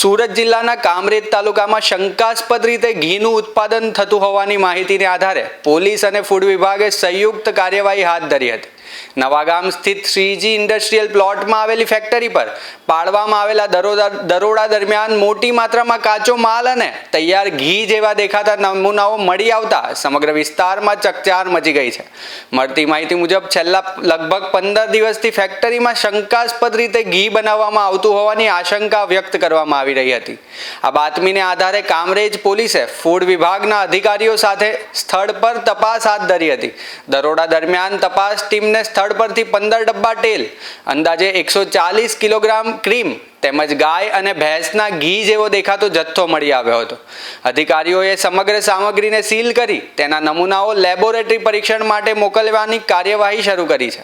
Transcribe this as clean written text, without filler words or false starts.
સુરત જિલ્લાના કામરેજ તાલુકામાં શંકાસ્પદ રીતે ઘીનું ઉત્પાદન થતું હોવાની માહિતીને આધારે પોલીસ અને ફૂડ વિભાગે સંયુક્ત કાર્યવાહી હાથ ધરી હતી. નવાગામ સ્થિત શ્રીજી ઇન્ડસ્ટ્રીયલ પ્લોટમાં આવેલી ફેક્ટરી પર પાડવામાં આવેલા દરોડા દરમિયાન મોટી માત્રામાં કાચો માલ અને તૈયાર ઘી જેવા દેખાતા નમૂનાઓ મળી આવતા સમગ્ર વિસ્તારમાં ચકચાર મચી ગઈ છે. મળતી માહિતી મુજબ છેલ્લા લગભગ 15 દિવસથી ફેક્ટરીમાં શંકાસ્પદ રીતે ઘી બનાવવામાં આવતું હોવાની આશંકા વ્યક્ત કરવામાં આવી રહી હતી. આ બાતમીને આધારે કામરેજ પોલીસે ફૂડ વિભાગના અધિકારીઓ સાથે સ્થળ પર તપાસ હાથ ધરી હતી. દરોડા દરમિયાન તપાસ ટીમને સ્થળ પરથી 15 ડબ્બા તેલ, અંદાજે 140 કિલોગ્રામ ક્રીમ તેમજ ગાય અને ભેંસના ઘી જેવો દેખાતો જથ્થો મળી આવ્યો હતો. અધિકારીઓએ સમગ્ર સામગ્રીને સીલ કરી તેના નમૂનાઓ લેબોરેટરી પરીક્ષણ માટે મોકલવાની કાર્યવાહી શરૂ કરી છે.